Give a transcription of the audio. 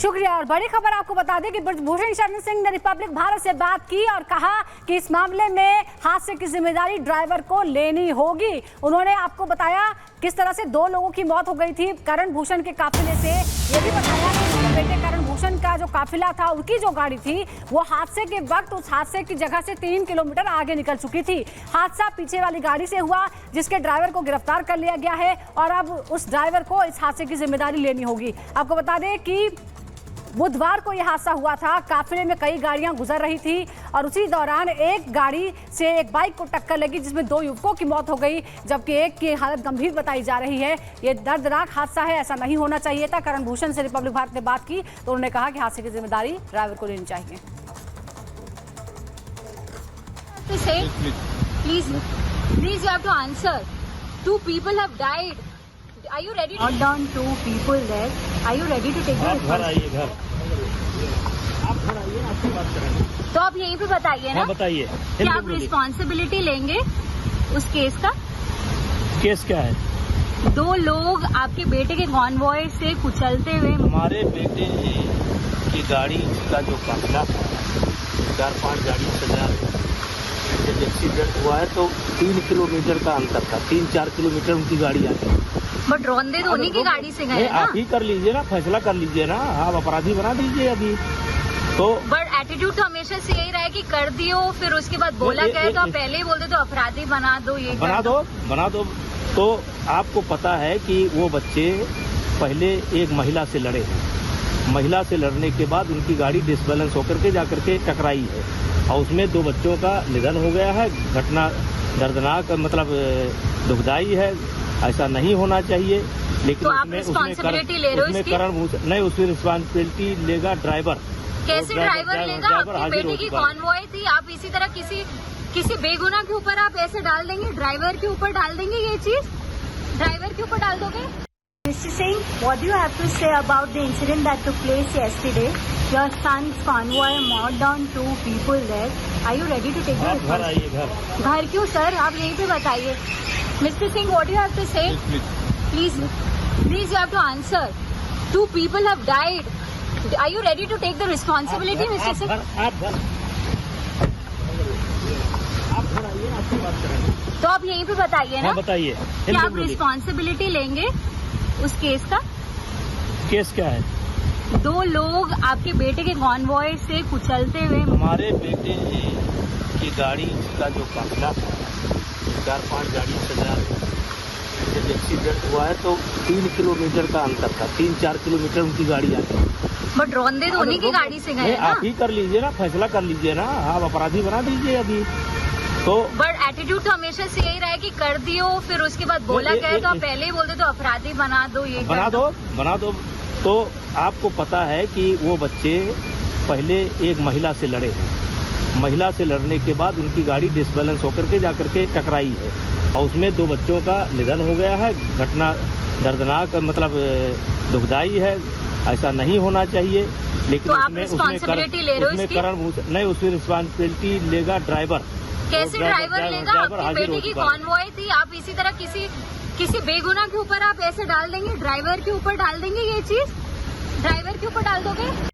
शुक्रिया। और बड़ी खबर आपको बता दें कि ब्रजभूषण शरण सिंह ने रिपब्लिक भारत से बात की और कहा कि इस मामले में हादसे की जिम्मेदारी ड्राइवर को लेनी होगी। उन्होंने आपको बताया किस तरह से 2 लोगों की मौत हो गई थी करण भूषण के काफिले से। ये भी बताया कि उनके बेटे करण भूषण का जो काफिला था, उनकी जो गाड़ी थी वो हादसे के वक्त उस हादसे की जगह से 3 किलोमीटर आगे निकल चुकी थी। हादसा पीछे वाली गाड़ी से हुआ जिसके ड्राइवर को गिरफ्तार कर लिया गया है और अब उस ड्राइवर को इस हादसे की जिम्मेदारी लेनी होगी। आपको बता दें कि बुधवार को यह हादसा हुआ था। काफिले में कई गाड़ियां गुजर रही थी और उसी दौरान एक गाड़ी से एक बाइक को टक्कर लगी जिसमें 2 युवकों की मौत हो गई, जबकि एक की हालत गंभीर बताई जा रही है। ये दर्दनाक हादसा है, ऐसा नहीं होना चाहिए था। करण भूषण से रिपब्लिक भारत ने बात की तो उन्होंने कहा कि हादसे की जिम्मेदारी ड्राइवर को लेनी चाहिए। Please, you have to answer. 2 people have died. Are you ready to knock down 2 people there? Are you ready to take the responsibility? घर आप घर आइए, आपसे बात करेंगे। तो आप यहीं पे बताइए ना। बताइए कि आप रिस्पॉन्सिबिलिटी लेंगे उस केस का। केस क्या है? 2 लोग आपके बेटे के कॉन्वॉय से कुचलते हुए। हमारे बेटे की गाड़ी का जो काफिला था, 4-5 गाड़ियों से जा रही जब एक्सीडेंट हुआ है तो 3 किलोमीटर का अंतर था। 3-4 किलोमीटर उनकी गाड़ी आ गई। बट रौंदे तो उन्हीं की गाड़ी से गए ना। आप ही कर लीजिए ना, फैसला कर लीजिए ना, आप अपराधी बना दीजिए अभी तो। बट एटीट्यूड तो हमेशा से यही रहा है कि कर दियो, फिर उसके बाद बोला गया तो आप पहले ही बोलते तो अपराधी बना दो। ये बना दो। तो आपको पता है कि वो बच्चे पहले एक महिला से लड़े हैं। महिला से लड़ने के बाद उनकी गाड़ी डिसबैलेंस होकर के जाकर के टकराई है और उसमें 2 बच्चों का निधन हो गया है। घटना दर्दनाक मतलब दुखदायी है, ऐसा नहीं होना चाहिए। लेकिन तो आप रिस्पॉन्सिबिलिटी ले रहे हो इसकी? करण नहीं, उसकी रिस्पॉन्सिबिलिटी लेगा ड्राइवर। कैसे ड्राइवर लेगा? आपकी बेटी की कॉन्वॉय थी, आप इसी तरह किसी बेगुनाह के ऊपर आप ऐसे डाल देंगे, ड्राइवर के ऊपर डाल देंगे। ये चीज ड्राइवर के ऊपर डाल दोगे। Mr. Singh, what do you have to say about the incident that took place yesterday? Your son's convoy mowed down 2 people there. Are you ready to take the responsibility? घर आइए। घर क्यों सर? आप यहीं पे बताइए। Mr. Singh, what do you have to say? Please, you have to answer. 2 people have died. Are you ready to take the responsibility, Mr. Singh? आप घर आइए, आपसे बात करेंगे। तो आप यहीं पे बताइए ना। बताइए कि आप रिस्पॉन्सिबिलिटी लेंगे उस केस का। केस क्या है? 2 लोग आपके बेटे के कॉन्वॉय से कुचलते हुए। हमारे बेटे की गाड़ी का जो काफिला था, 4-5 गाड़ियों से जा रही जब एक्सीडेंट हुआ है तो 3 किलोमीटर का अंतर था। 3-4 किलोमीटर उनकी गाड़ी आ गई। बट रौंदे तो उन्हीं की गाड़ी से गए ना। आप ही कर लीजिए ना, फैसला कर लीजिए ना, आप अपराधी बना दीजिए अभी तो। बट एटीट्यूड तो हमेशा से यही रहा है कि कर दियो, फिर उसके बाद बोला गया तो आप पहले ही बोलते तो अपराधी बना दो। ये बना दो। तो आपको पता है कि वो बच्चे पहले एक महिला से लड़े हैं। महिला से लड़ने के बाद उनकी गाड़ी डिसबैलेंस होकर के जाकर के टकराई है और उसमें 2 बच्चों का निधन हो गया है। घटना दर्दनाक मतलब दुखदायी है, ऐसा नहीं होना चाहिए। लेकिन तो आप रिस्पॉन्सिबिलिटी ले रहे हो इसकी? नहीं, उसकी रिस्पॉन्सिबिलिटी लेगा ड्राइवर। कैसे ड्राइवर लेगा? आपकी बेटी की कॉन्वॉय थी, आप इसी तरह किसी बेगुनाह के ऊपर आप ऐसे डाल देंगे, ड्राइवर के ऊपर डाल देंगे। ये चीज ड्राइवर के ऊपर डाल दोगे।